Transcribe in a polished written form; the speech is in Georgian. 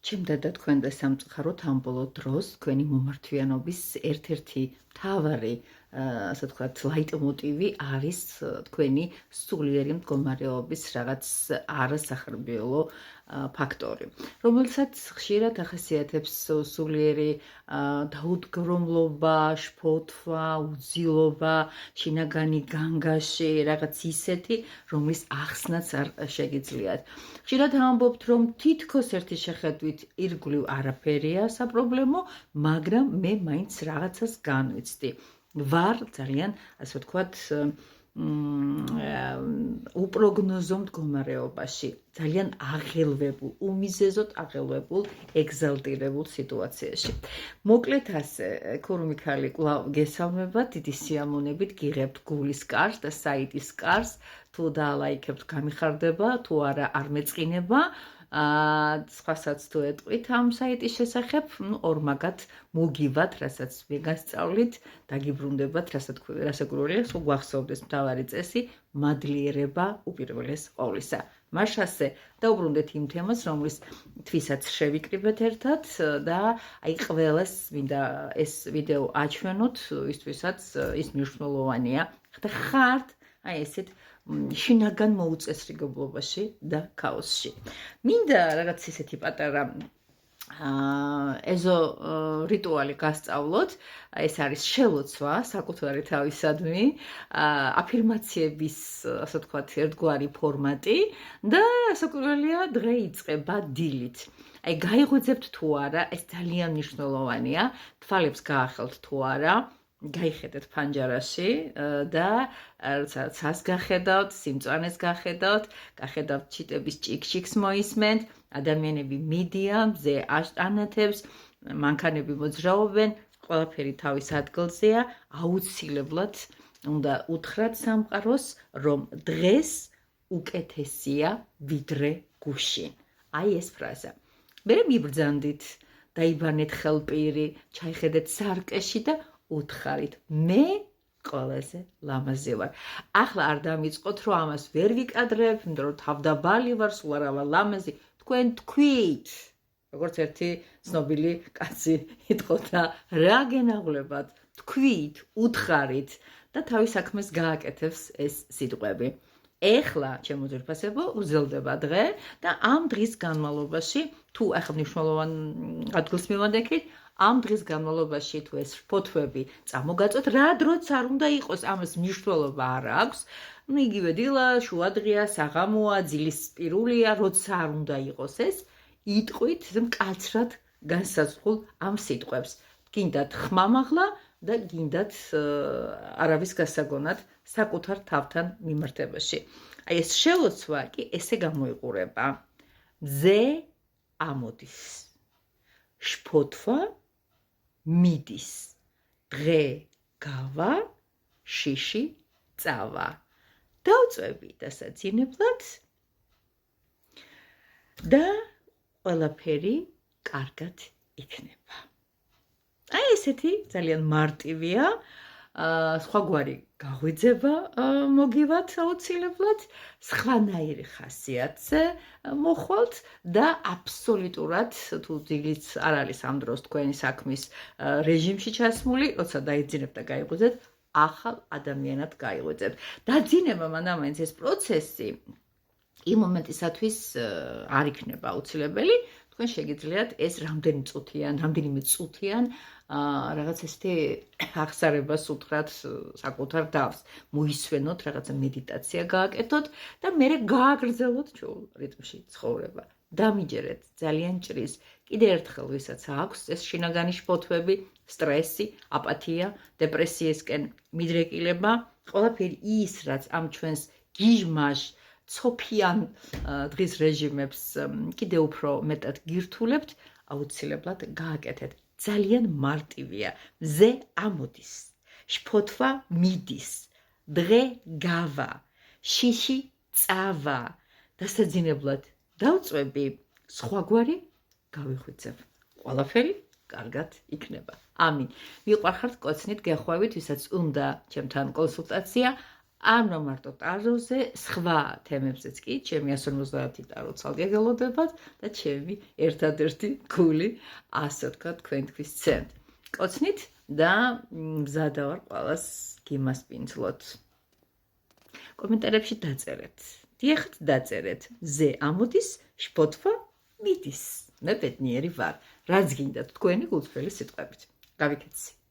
ჩემდა და თქვენ და სამწუხაროდ ამ ბოლო დროს თქვენი მომართვიანობის ერთ-ერთი მთავარი ასე ვთქვათ ლაიტმოტივი არის თქვენი სულიერი მდგომარეობის რაღაც არასახარბიელო ფაქტორი, რომელსაც ხშირად ახასიათებს სულიერი დაუდგრომლობა, შფოთვა, უძილობა, შინაგანი განგაში, რაღაც ისეთი, რომლის ახსნაც არ შეგიძლიათ. ხშირად ამბობთ, რომ თითქოს ერთი შეხედვით ირგვლივ არაფერია საპრობლემო, მაგრამ მე მაინც რაღაცას განვიცდი. ვარ ძალიან, ასე ვთქვათ, უპროგნოზო მდგომარეობაში, ძალიან აღელვებულ, უმიზეზოდ აღელვებულ, ეგზალტირებულ სიტუაციაში. მოკლედ ასე, ქურუმიქალი კვლავ გესალმებათ, დიდი სიამოვნებით გიღებთ გულის კარს და საიტის კარს, თუ დაალაიქებთ გამიხარდება, თუ არა არ მეწყინება. სხვასაც თუ ეტყვით ამ საიტის შესახებ, ორმაგად მოგივათ, რასაც მეგასწავლით, დაგიბრუნდებათ, რასაკვირველია, სულ გვახსოვდეს მთავარი წესი, მადლიერება უპირველეს ყოვლისა. მას ასე დაუბრუნდეთ იმ თემას, რომლისთვისაც შევიკრიბეთ ერთად და აი ყველას მინდა ეს ვიდეო აჩვენოთ, ისთვისაც ის მნიშვნელოვანია. და ხართ აი ესეთ შინაგან მოუწესრიგებლობაში და ქაოსში. მინდა რაღაც ისეთი პატარა ეზო რიტუალი გასწავლოთ, ეს არის შელოცვა საკუთარი თავისადმი, აფირმაციების, ასე ვთქვათ, ერთგვარი ფორმატი და საკურველია დღე იწყება დილით. აი გაიღვიძებთ თუ არა, ეს ძალიან მნიშვნელოვანია, თვალებს გაახელთ თუ არა, გაიხედეთ ფანჯარაში და როცა ცას გახედავთ, სიმწვანეს გახედავთ, გახედავთ ჩიტების ჭიქ-ჭიქს მოისმენთ, ადამიანები მიდიან, მზე აშტანეთებს, მანქანები მოძრაობენ, ყველაფერი თავის ადგილზეა, აუცილებლად უნდა უთხრათ სამყაროს, რომ დღეს უკეთესია ვიდრე გუშინ. აი ეს ფრაზა. მერე მიბრძანდით, დაიბანეთ ხელპირი, ჩაიხედეთ სარკეში და უთხარით, მე ყველაზე ლამაზი ვარ. ახლა არ დამიწყოთ, რომ ამას ვერ ვიკადრებ, იმიტომ რომ თავდაბალი ვარ, სულ არა ვარ ლამაზი. თქვენ თქვით, როგორც ერთი ცნობილი კაცი იტყოდა, რა გენაღლებათ, თქვით, უთხარით და თავის საქმეს გააკეთებს ეს სიტყვები. ეხლა ჩემო ძვირფასებო უძელდება დღე და ამ დღის განმავლობაში, თუ ახლა მნიშვნელოვან ადგილს მივანდექით, ამ დღის განმავლობაში თუ ეს შფოთვები წამოგაწოთ, რა დროც არ უნდა იყოს, ამას მნიშვნელობა არ აქვს. იგივე დილა, შუადღეა, საღამოა, ძილის პირულია, როცა არ უნდა იყოს ეს, იტყვით მკაცრად განსაზღვრულ ამ სიტყვებს. გინდათ ხმამაღლა და გინდათ არავის გასაგონად საკუთარ თავთან მიმართებაში. აი ეს შელოცვა კი ესე გამოიყურება. მზე ამოდის. შფოთვა მიდის. დღე გავა, შიში წავა. დავწვევი დასაცინებლად და ყველაფერი კარგად იქნება. აი ესეთი ძალიან მარტივია, სხვაგვარი გაღვიძება მოგივათ აუცილებლად, სხვანაირი ხასიათზე მოხვალთ და აბსოლუტურად თუ დილიც არ არის ამ დროს თქვენი საქმის რეჟიმში ჩასმული, როცა დაიძინებთ და გაიღვიძებთ, ახალ ადამიანად გაიღვიძებთ. დაძინება მანამდე ეს პროცესი იმ მომენტისათვის არ იქნება აუცილებელი, თქვენ შეგიძლიათ ეს რამდენიმე წუთიან რაღაც ესეთი აღსარებას უთხრათ საკუთარ თავს, მოისვენოთ, რაღაცა მედიტაცია გააკეთოთ და მერე გააგრძელოთ ჩვეულ რიტმში ცხოვრება. დამიჯერეთ, ძალიან ჭრის. კიდე ერთხელ, ვისაც აქვს ეს შინაგანი შფოთვები, სტრესი, აპათია, დეპრესიისკენ მიდრეკილება, ყველაფერი ის, რაც ამ ჩვენს გიჟმაშ ცოფიან დღის რეჟიმებს კიდე უფრო მეტად გირთულებთ, აუცილებლად გააკეთეთ. ძალიან მარტივია. მზე ამოდის. შფოთვა მიდის. დღე გავა. შიში წავა. დასაძინებლად დავწვევი, სხვაგვარი გავიხვიცებ. ყველაფერი კარგად იქნება. ამინ. მიყვარხართ, კოცნით გეხვევით, ვისაც უნდა ჩემთან კონსულტაცია, არა მარტო ტაროზე, სხვა თემებზეც კი, ჩემი 150 ტარო ცალკე გელოდებათ და ჩემი ერთადერთი გული, ასე ვთქვათ, თქვენთვის ცემთ. კოცნით და მზადა ვარ ყველას გიმასპინძლოთ. კომენტარებში დაწერეთ. დიახთ, დაწერეთ. ზე ამოდის, შფოთვა მიდის. მე ბედნიერი ვარ. რაც გინდათ თქვენი გულწრფელი სიტყვებით. გავიქეცი.